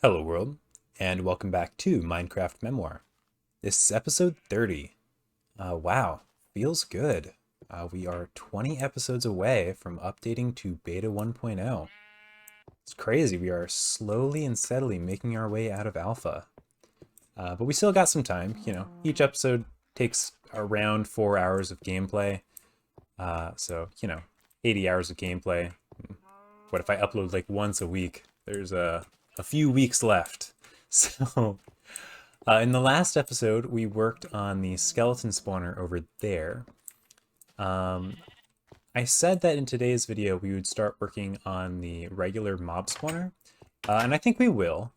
Hello world, and welcome back to Minecraft Memoir. This is episode 30. Wow, feels good. We are 20 episodes away from updating to Beta 1.0. It's crazy, we are slowly and steadily making our way out of Alpha. But we still got some time, each episode takes around 4 hours of gameplay. So, 80 hours of gameplay. What if I upload like once a week? There's a few weeks left. So, in the last episode, we worked on the skeleton spawner over there. I said that in today's video we would start working on the regular mob spawner, and I think we will,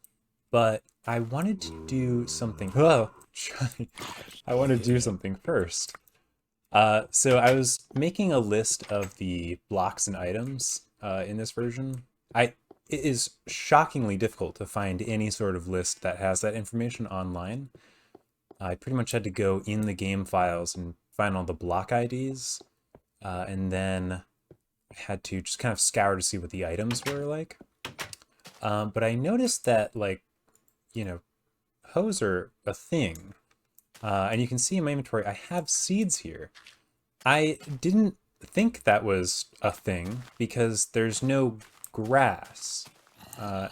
but I wanted to do something. Oh, I want to do something first. So I was making a list of the blocks and items in this version. It is shockingly difficult to find any sort of list that has that information online. I pretty much had to go in the game files and find all the block IDs, and then I had to just kind of scour to see what the items were like. But I noticed that, like, hoes are a thing. And you can see in my inventory, I have seeds here. I didn't think that was a thing because there's no grass.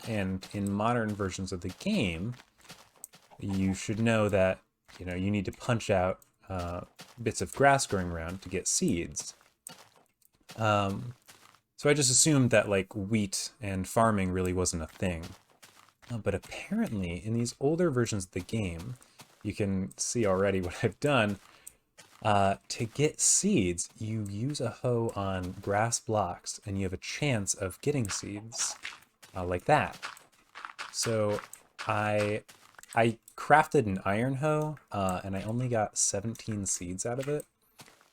And in modern versions of the game, you should know that, you need to punch out bits of grass growing around to get seeds. So I just assumed that like wheat and farming really wasn't a thing. But apparently in these older versions of the game, you can see already what I've done. To get seeds, you use a hoe on grass blocks and you have a chance of getting seeds like that. So I crafted an iron hoe and I only got 17 seeds out of it.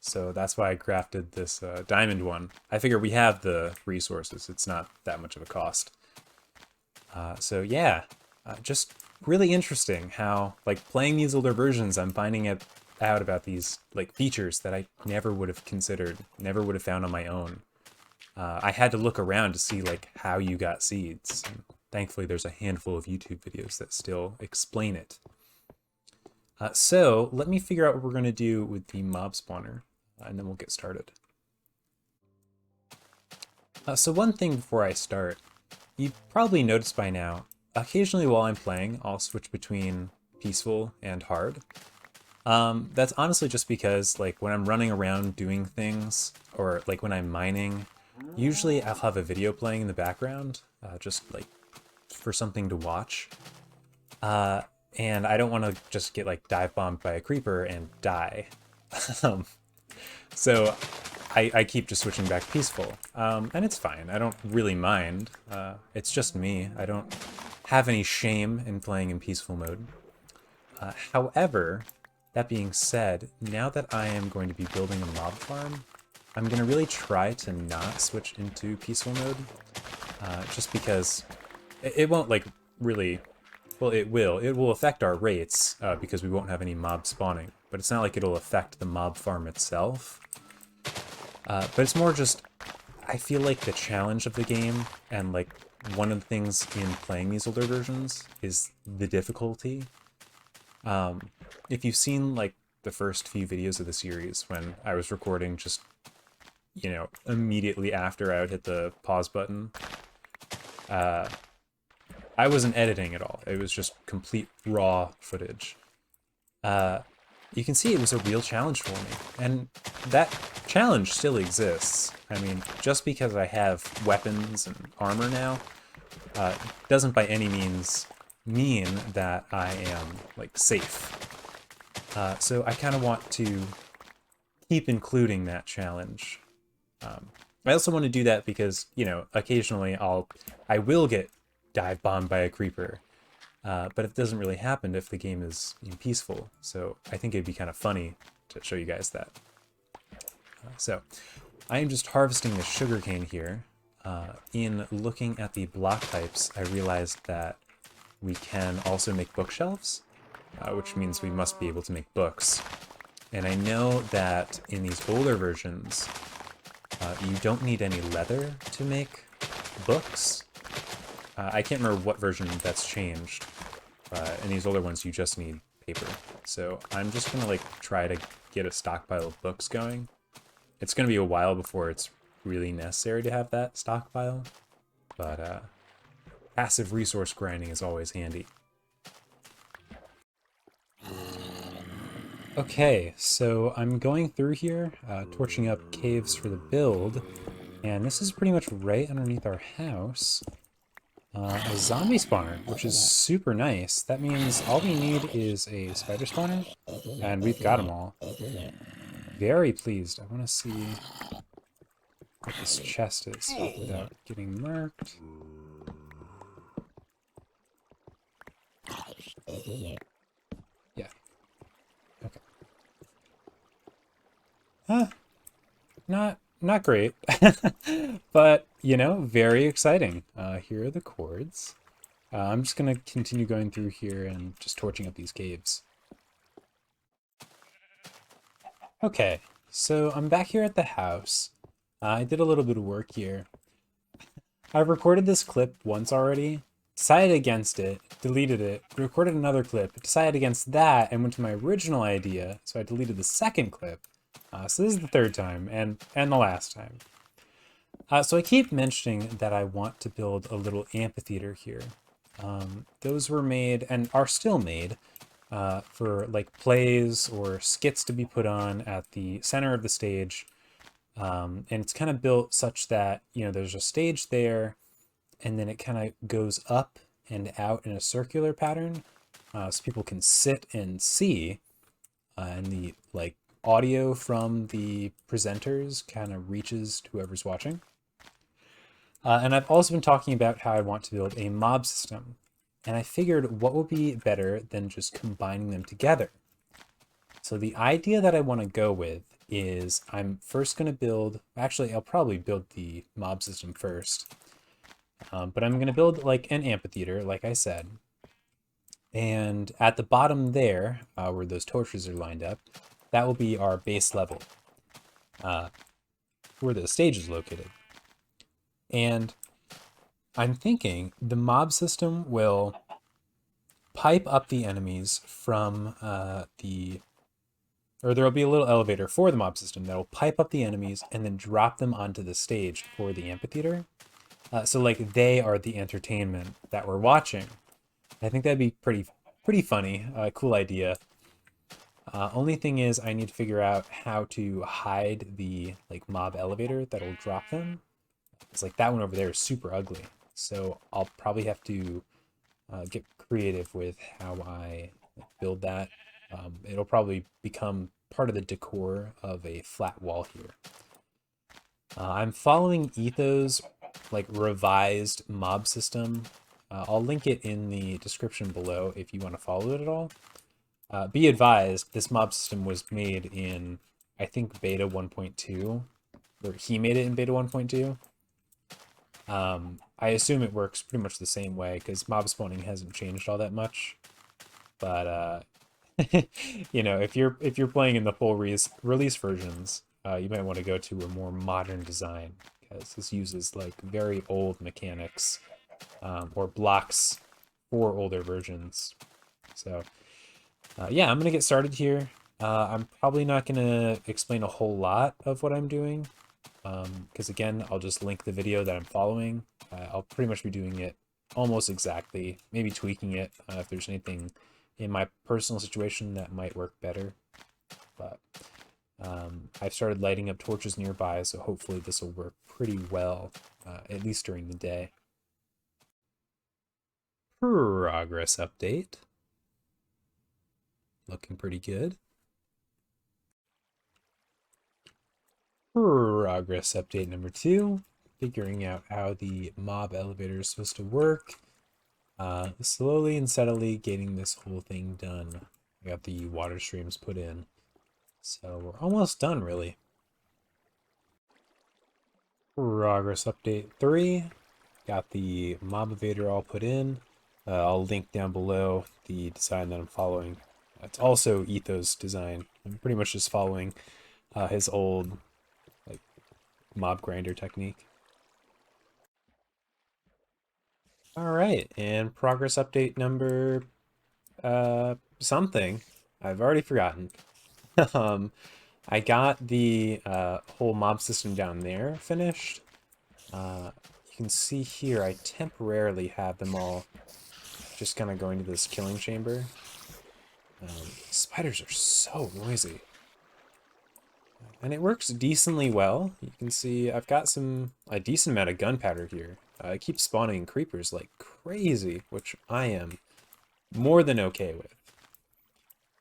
So that's why I crafted this diamond one. I figure we have the resources. It's not that much of a cost. So yeah, just really interesting how, like, playing these older versions, I'm finding out about these like features that I never would have considered, never would have found on my own. I had to look around to see like how you got seeds. And thankfully, there's a handful of YouTube videos that still explain it. So let me figure out what we're going to do with the mob spawner, and then we'll get started. So one thing before I start, you've probably noticed by now, occasionally while I'm playing, I'll switch between peaceful and hard. That's honestly just because, like, when I'm running around doing things, or like when I'm mining, usually I'll have a video playing in the background, just like for something to watch. And I don't want to just get like dive bombed by a creeper and die. So I keep just switching back to peaceful. And it's fine. I don't really mind. It's just me. I don't have any shame in playing in peaceful mode. However, that being said, now that I am going to be building a mob farm, I'm going to really try to not switch into peaceful mode, just because it won't like really, well, it will affect our rates because we won't have any mob spawning, but it's not like it'll affect the mob farm itself. But it's more just, I feel like the challenge of the game, and like one of the things in playing these older versions is the difficulty. If you've seen like the first few videos of the series when I was recording just, immediately after I would hit the pause button, I wasn't editing at all. It was just complete raw footage. You can see it was a real challenge for me, and that challenge still exists. I mean, just because I have weapons and armor now, doesn't by any means mean that I am like safe. So I kind of want to keep including that challenge. I also want to do that because, occasionally I will get dive bombed by a creeper, but it doesn't really happen if the game is peaceful. So I think it'd be kind of funny to show you guys that. So I am just harvesting the sugarcane here. In looking at the block types, I realized that we can also make bookshelves, which means we must be able to make books. And I know that in these older versions, you don't need any leather to make books. I can't remember what version that's changed. In these older ones, you just need paper. So I'm just gonna like try to get a stockpile of books going. It's gonna be a while before it's really necessary to have that stockpile, but passive resource grinding is always handy. Okay, so I'm going through here, torching up caves for the build, and this is pretty much right underneath our house. A zombie spawner, which is super nice. That means all we need is a spider spawner, and we've got them all. Very pleased. I want to see what this chest is without getting marked. Yeah. Okay. Huh. Not great, but you know, very exciting. Here are the cords. I'm just gonna continue going through here and just torching up these caves. Okay, so I'm back here at the house. I did a little bit of work here. I've recorded this clip once already, decided against it, deleted it, recorded another clip, decided against that, and went to my original idea, so I deleted the second clip. So this is the third time, and the last time. So I keep mentioning that I want to build a little amphitheater here. Those were made, and are still made, for like plays or skits to be put on at the center of the stage. And it's kind of built such that, you know, there's a stage there, and then it kind of goes up and out in a circular pattern, so people can sit and see, and the like audio from the presenters kind of reaches to whoever's watching. And I've also been talking about how I want to build a mob system, and I figured what would be better than just combining them together. So the idea that I want to go with is I'm first going to build, actually I'll probably build the mob system first, but I'm going to build like an amphitheater, like I said. And at the bottom there, where those torches are lined up, that will be our base level, where the stage is located. And I'm thinking the mob system will pipe up the enemies from or there'll be a little elevator for the mob system that'll pipe up the enemies and then drop them onto the stage for the amphitheater. So like they are the entertainment that we're watching. I think that'd be pretty funny, cool idea. Only thing is I need to figure out how to hide the like mob elevator that'll drop them. It's like that one over there is super ugly. So I'll probably have to get creative with how I build that. It'll probably become part of the decor of a flat wall here. I'm following Etho's like revised mob system. I'll link it in the description below if you want to follow it at all. Be advised, this mob system was made in, I think, beta 1.2, or he made it in beta 1.2. I assume it works pretty much the same way because mob spawning hasn't changed all that much. But you know, if you're playing in the full release versions, you might want to go to a more modern design because this uses like very old mechanics, or blocks for older versions. So yeah, I'm gonna get started here. I'm probably not gonna explain a whole lot of what I'm doing, because again, I'll just link the video that I'm following. I'll pretty much be doing it almost exactly, maybe tweaking it if there's anything in my personal situation that might work better. But I've started lighting up torches nearby, so hopefully this will work pretty well, at least during the day. Progress update. Looking pretty good. Progress update number 2. Figuring out how the mob elevator is supposed to work. Slowly and steadily getting this whole thing done. I got the water streams put in. So we're almost done, really. Progress update 3. Got the Mobavator all put in. I'll link down below the design that I'm following. It's also Etho's design. I'm pretty much just following his old like mob grinder technique. All right, and progress update number something. I've already forgotten. um, I got the whole mob system down there finished. You can see here I temporarily have them all just kind of going to this killing chamber. Spiders are so noisy. And it works decently well. You can see I've got a decent amount of gunpowder here. I keep spawning creepers like crazy, which I am more than okay with.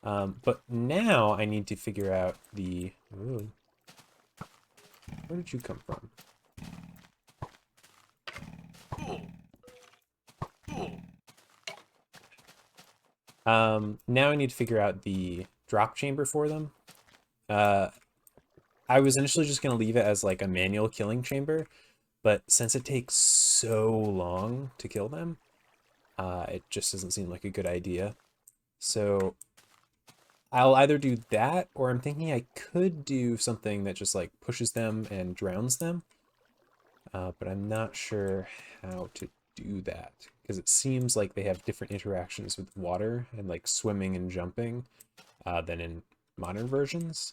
But now I need to figure out the... Ooh, where did you come from? Now I need to figure out the drop chamber for them. Uh, I was initially just going to leave it as like a manual killing chamber, but since it takes so long to kill them, it just doesn't seem like a good idea. So I'll either do that, or I'm thinking I could do something that just like pushes them and drowns them. But I'm not sure how to do that because it seems like they have different interactions with water and like swimming and jumping than in modern versions.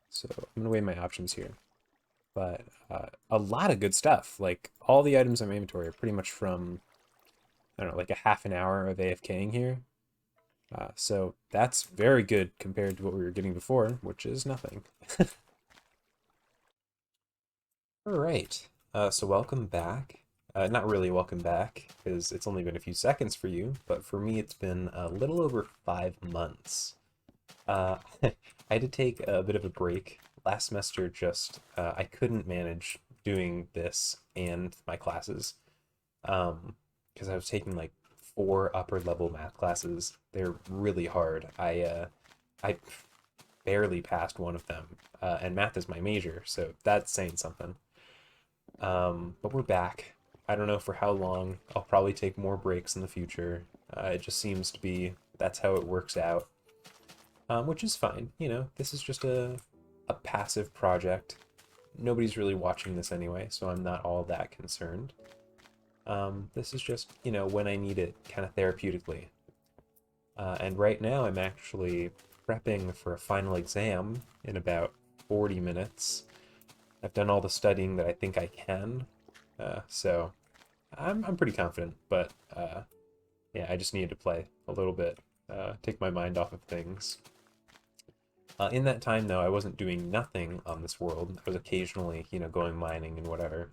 So I'm gonna weigh my options here. But a lot of good stuff. Like all the items in my inventory are pretty much from, I don't know, like a half an hour of AFKing here. So that's very good compared to what we were getting before, which is nothing. All right. So welcome back. Not really welcome back, because it's only been a few seconds for you, but for me it's been a little over 5 months. I had to take a bit of a break. Last semester just, I couldn't manage doing this and my classes, because I was taking like 4 upper level math classes. They're really hard. I barely passed one of them, and math is my major, so that's saying something. But we're back. I don't know for how long. I'll probably take more breaks in the future. It just seems to be that's how it works out, which is fine. You know, this is just a passive project. Nobody's really watching this anyway, so I'm not all that concerned. This is just, you know, when I need it, kind of therapeutically. And right now I'm actually prepping for a final exam in about 40 minutes. I've done all the studying that I think I can, so I'm pretty confident. But yeah, I just needed to play a little bit, take my mind off of things. In that time, though, I wasn't doing nothing on this world. I was occasionally, you know, going mining and whatever.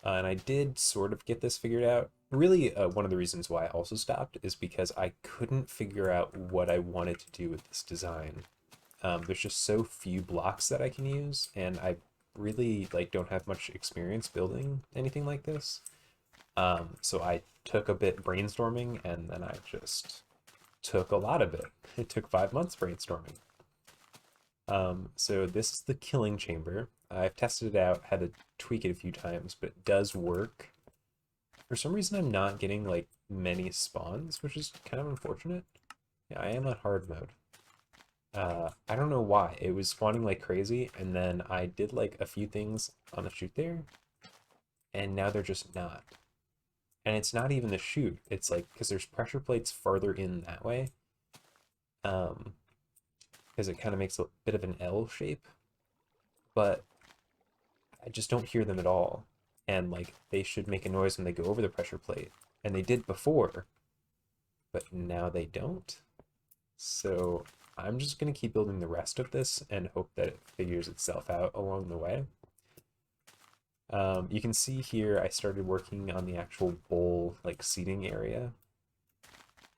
And I did sort of get this figured out. Really, one of the reasons why I also stopped is because I couldn't figure out what I wanted to do with this design. There's just so few blocks that I can use, and I really like don't have much experience building anything like this. So I took a bit brainstorming, and then I just took a lot of it. It took 5 months brainstorming. So this is the killing chamber. I've tested it out, had to tweak it a few times, but it does work. For some reason, I'm not getting like many spawns, which is kind of unfortunate. Yeah, I am on hard mode. I don't know why. It was spawning like crazy, and then I did like a few things on the chute there, and now they're just not. And it's not even the chute. It's like, because there's pressure plates farther in that way, um, because it kind of makes a bit of an L shape, but I just don't hear them at all. And like, they should make a noise when they go over the pressure plate, and they did before, but now they don't. So I'm just going to keep building the rest of this and hope that it figures itself out along the way. You can see here I started working on the actual bowl like seating area.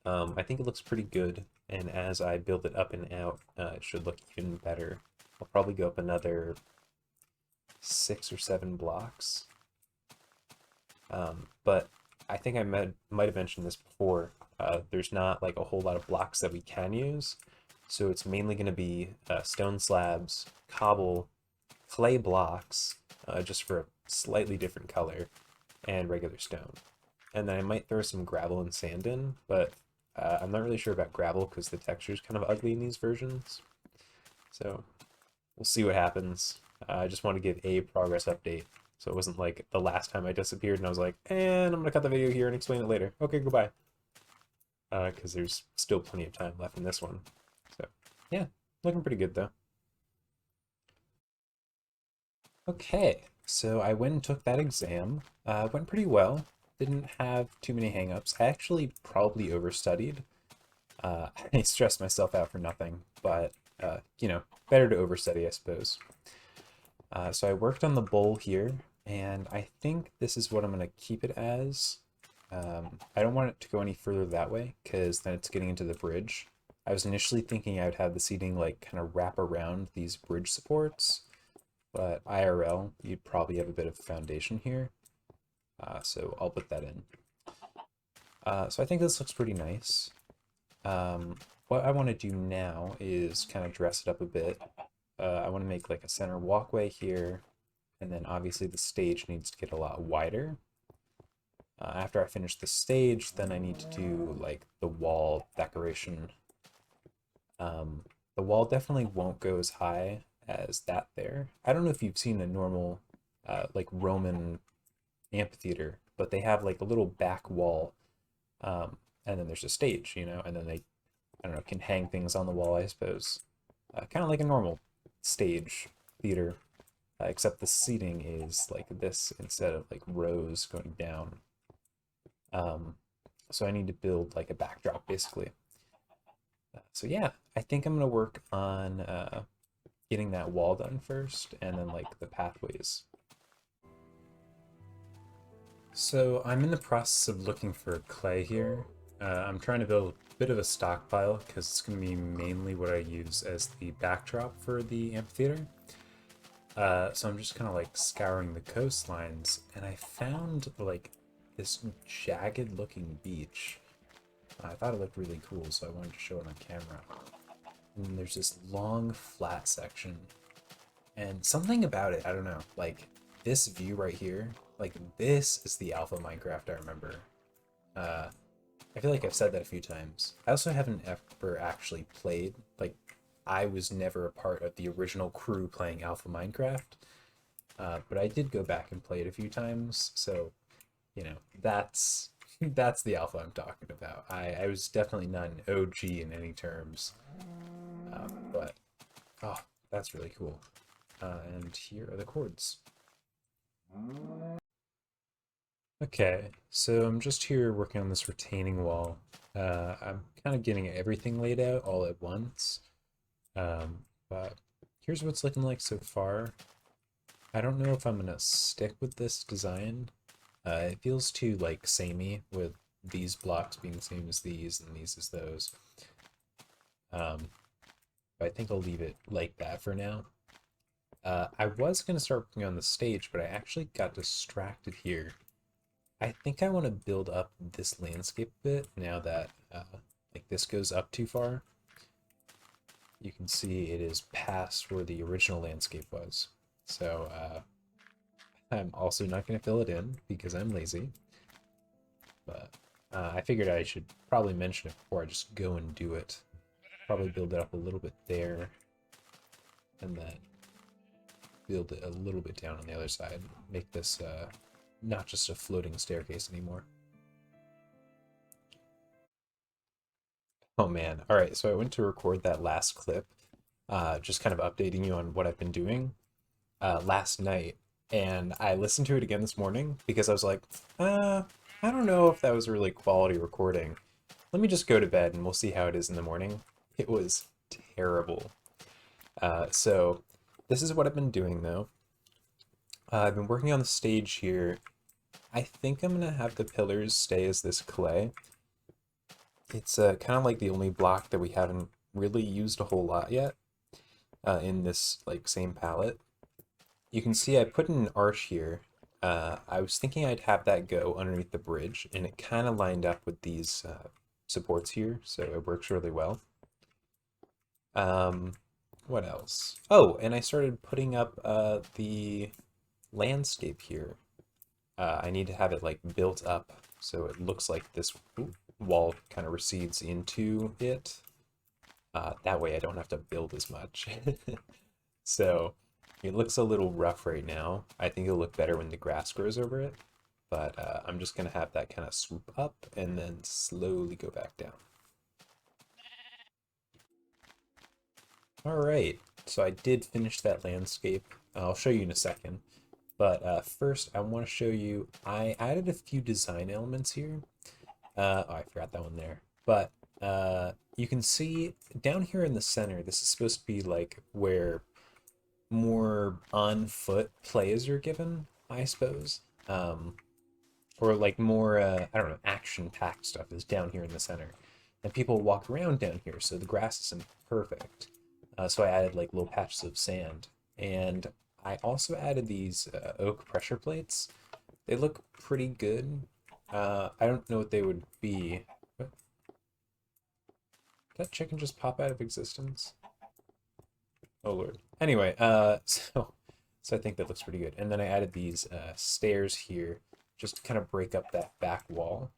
I think it looks pretty good, and as I build it up and out, it should look even better. I'll probably go up another 6 or 7 blocks. But I think I might have mentioned this before. There's not like a whole lot of blocks that we can use, so it's mainly going to be stone slabs, cobble, clay blocks, just for a slightly different color, and regular stone. And then I might throw some gravel and sand in, but I'm not really sure about gravel because the texture is kind of ugly in these versions. So we'll see what happens. I just want to give a progress update. So it wasn't like the last time I disappeared and I was like, and I'm gonna cut the video here and explain it later. Okay, goodbye. Because there's still plenty of time left in this one. So yeah, looking pretty good though. Okay, so I went and took that exam. Went pretty well. Didn't have too many hangups. I actually probably overstudied. I stressed myself out for nothing, but you know, better to overstudy, I suppose. So I worked on the bowl here, and I think this is what I'm going to keep it as. I don't want it to go any further that way, because then it's getting into the bridge. I was initially thinking I would have the seating like kind of wrap around these bridge supports, but IRL, you'd probably have a bit of foundation here. So I'll put that in. So I think this looks pretty nice. What I want to do now is kind of dress it up a bit. I want to make like a center walkway here, and then obviously the stage needs to get a lot wider. After I finish the stage, then I need to do like the wall decoration. The wall definitely won't go as high as that there. I don't know if you've seen a normal like Roman amphitheater, but they have like a little back wall, and then there's a stage, you know, and then they, I don't know, can hang things on the wall, I suppose. Kind of like a normal stage theater, except the seating is like this instead of like rows going down. So I need to build like a backdrop basically. So yeah, I think I'm gonna work on getting that wall done first, and then like the pathways. So I'm in the process of looking for clay here. I'm trying to build a bit of a stockpile because it's going to be mainly what I use as the backdrop for the amphitheater. So I'm just kind of like scouring the coastlines, and I found like this jagged looking beach. I thought it looked really cool, so I wanted to show it on camera. And there's this long flat section, and something about it, I don't know, like this view right here, like this is the alpha Minecraft I remember. I feel like I've said that a few times. I also haven't ever actually played, like I was never a part of the original crew playing alpha Minecraft, but I did go back and play it a few times, so you know, that's the alpha I'm talking about. I was definitely not an OG in any terms, but oh, that's really cool. And here are the chords. Okay, so I'm just here working on this retaining wall. I'm kind of getting everything laid out all at once, but here's what it's looking like so far. I don't know if I'm gonna stick with this design. It feels too like samey with these blocks being the same as these and these as those. But I think I'll leave it like that for now. I was gonna start working on the stage, but I actually got distracted here. I think I want to build up this landscape a bit now that like this goes up too far. You can see it is past where the original landscape was. So I'm also not going to fill it in because I'm lazy. But I figured I should probably mention it before I just go and do it. Probably build it up a little bit there, and then build it a little bit down on the other side. Make this not just a floating staircase anymore. Oh man. All right, so I went to record that last clip, just kind of updating you on what I've been doing last night, and I listened to it again this morning because I was like, I don't know if that was a really quality recording. Let me just go to bed and we'll see how it is in the morning. It was terrible. So this is what I've been doing though. I've been working on the stage here. I think I'm gonna have the pillars stay as this clay. It's kind of like the only block that we haven't really used a whole lot yet in this like same palette. You can see I put in an arch here. I was thinking I'd have that go underneath the bridge, and it kind of lined up with these supports here, so it works really well. What else? Oh, and I started putting up the landscape here. I need to have it like built up so it looks like this wall kind of recedes into it. That way I don't have to build as much. So It looks a little rough right now. I think it'll look better when the grass grows over it. But I'm just going to have that kind of swoop up and then slowly go back down. All right, so I did finish that landscape. I'll show you in a second. But first, I want to show you, I added a few design elements here. Oh, I forgot that one there. But you can see down here in the center, this is supposed to be like where more on foot plays are given, I suppose. Or like more, I don't know, action-packed stuff is down here in the center. And people walk around down here, so the grass isn't perfect. So I added like little patches of sand. And I also added these oak pressure plates. They look pretty good. I don't know what they would be. What? Did that chicken just pop out of existence? Oh lord. Anyway, so I think that looks pretty good. And then I added these stairs here just to kind of break up that back wall.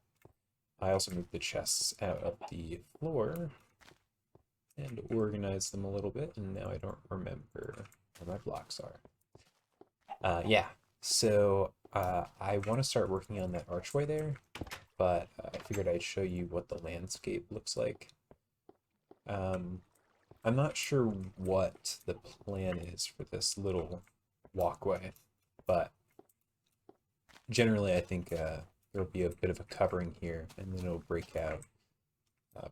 I also moved the chests out of the floor and organized them a little bit, and now I don't remember where my blocks are. Yeah, so I want to start working on that archway there, but I figured I'd show you what the landscape looks like. I'm not sure what the plan is for this little walkway, but generally I think there'll be a bit of a covering here, and then it'll break out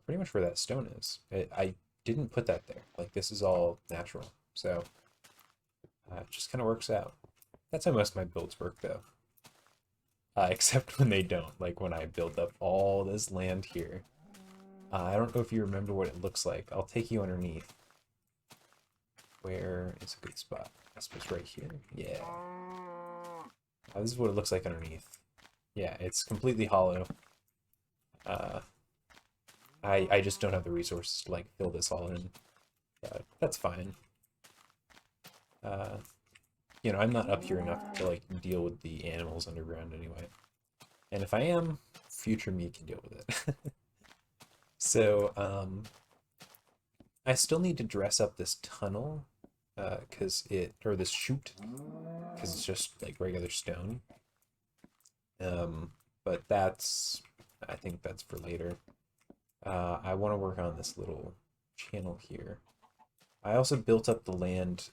pretty much where that stone is. I didn't put that there. Like, this is all natural, so it just kind of works out. That's how most of my builds work, though. Except when they don't, like when I build up all this land here. I don't know if you remember what it looks like. I'll take you underneath. Where is a good spot? I suppose right here. Yeah. This is what it looks like underneath. Yeah, it's completely hollow. I just don't have the resources to like fill this all in. But that's fine. You know, I'm not up here enough to like deal with the animals underground anyway. And if I am, future me can deal with it. So, I still need to dress up this tunnel, or this chute, because it's just like regular stone. But I think that's for later. I want to work on this little channel here. I also built up the land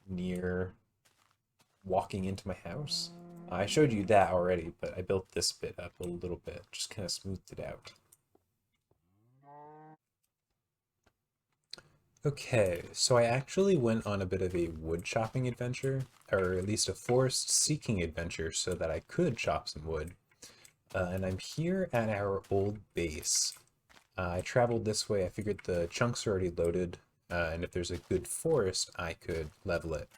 near walking into my house. I showed you that already, but I built this bit up a little bit, just kind of smoothed it out. Okay, so I actually went on a bit of a wood chopping adventure, or at least a forest seeking adventure, so that I could chop some wood. And I'm here at our old base. I traveled this way. I figured the chunks are already loaded, and if there's a good forest, I could level it.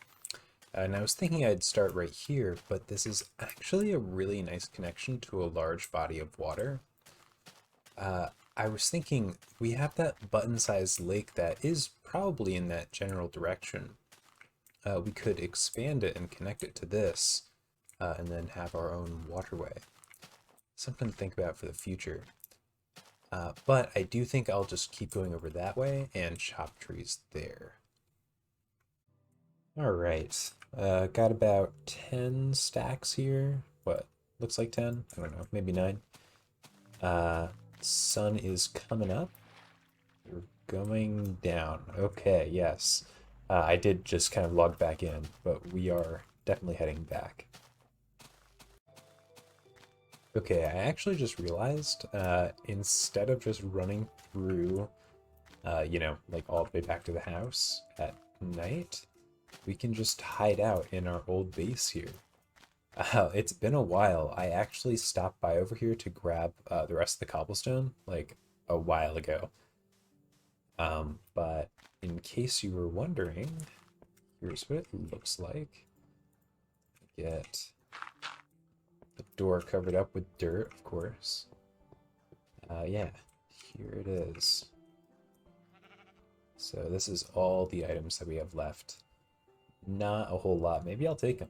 And I was thinking I'd start right here, but this is actually a really nice connection to a large body of water. I was thinking we have that button-sized lake that is probably in that general direction. We could expand it and connect it to this, and then have our own waterway. Something to think about for the future. But I do think I'll just keep going over that way and chop trees there. Alright, got about 10 stacks here. What, looks like 10? I don't know, maybe 9. Sun is coming up. You're going down. Okay, yes. I did just kind of log back in, but we are definitely heading back. Okay, I actually just realized, instead of just running through, you know, like all the way back to the house at night, we can just hide out in our old base here. It's been a while. I actually stopped by over here to grab the rest of the cobblestone, like, a while ago. But in case you were wondering, here's what it looks like. Get the door covered up with dirt, of course. Yeah, here it is. So this is all the items that we have left. Not a whole lot. Maybe I'll take them.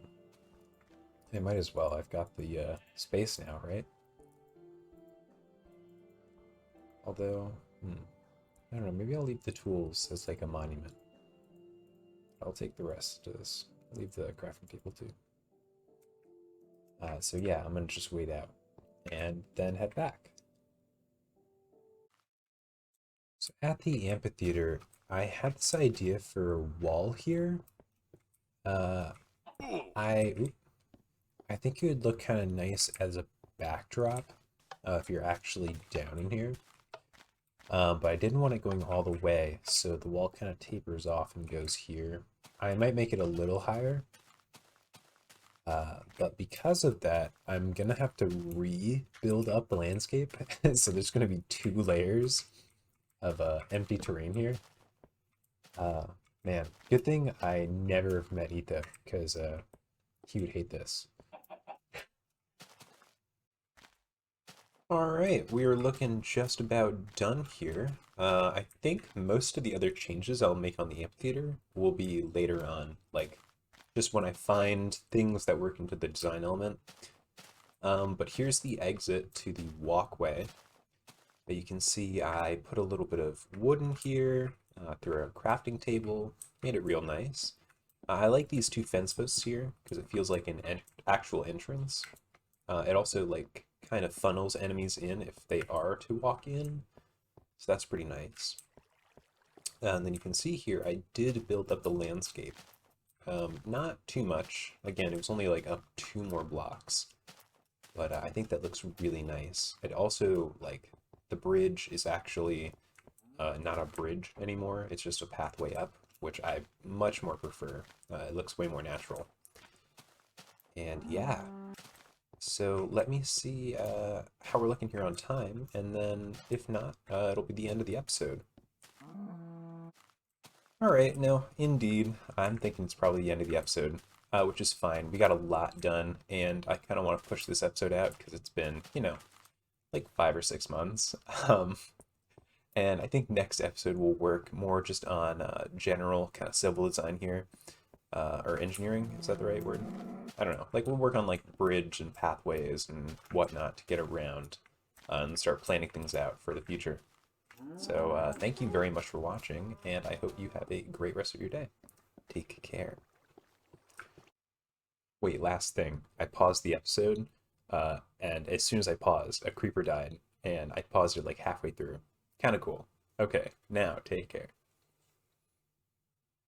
I might as well. I've got the space now, right? Although, I don't know. Maybe I'll leave the tools as like a monument. I'll take the rest of this. Leave the crafting table too. So yeah, I'm gonna just wait out and then head back. So at the amphitheater, I had this idea for a wall here. Uh, I I think it would look kind of nice as a backdrop if you're actually down in here. But I didn't want it going all the way, so the wall kind of tapers off and goes here. I might make it a little higher, but because of that, I'm gonna have to rebuild up the landscape. So there's gonna be 2 layers of empty terrain here. Man, good thing I never met Etho, because he would hate this. Alright, we are looking just about done here. I think most of the other changes I'll make on the amphitheater will be later on, like just when I find things that work into the design element. But here's the exit to the walkway. You can see I put a little bit of wood in here, through a crafting table, made it real nice. I like these 2 fence posts here because it feels like an actual entrance. It also like kind of funnels enemies in if they are to walk in, so that's pretty nice. And then you can see here I did build up the landscape. Not too much. Again, it was only like up 2 more blocks, but I think that looks really nice. It also, like, the bridge is actually not a bridge anymore. It's just a pathway up, which I much more prefer. It looks way more natural. And yeah, so let me see how we're looking here on time, and then if not, it'll be the end of the episode. Alright, no, indeed, I'm thinking it's probably the end of the episode, which is fine. We got a lot done, and I kind of want to push this episode out because it's been, you know, like 5 or 6 months. And I think next episode will work more just on general kind of civil design here, or engineering, is that the right word? I don't know, like we'll work on like bridge and pathways and whatnot to get around and start planning things out for the future. So thank you very much for watching, and I hope you have a great rest of your day. Take care. Wait, last thing. I paused the episode, and as soon as I paused, a creeper died, and I paused it like halfway through. Kind of cool. Okay, now take care.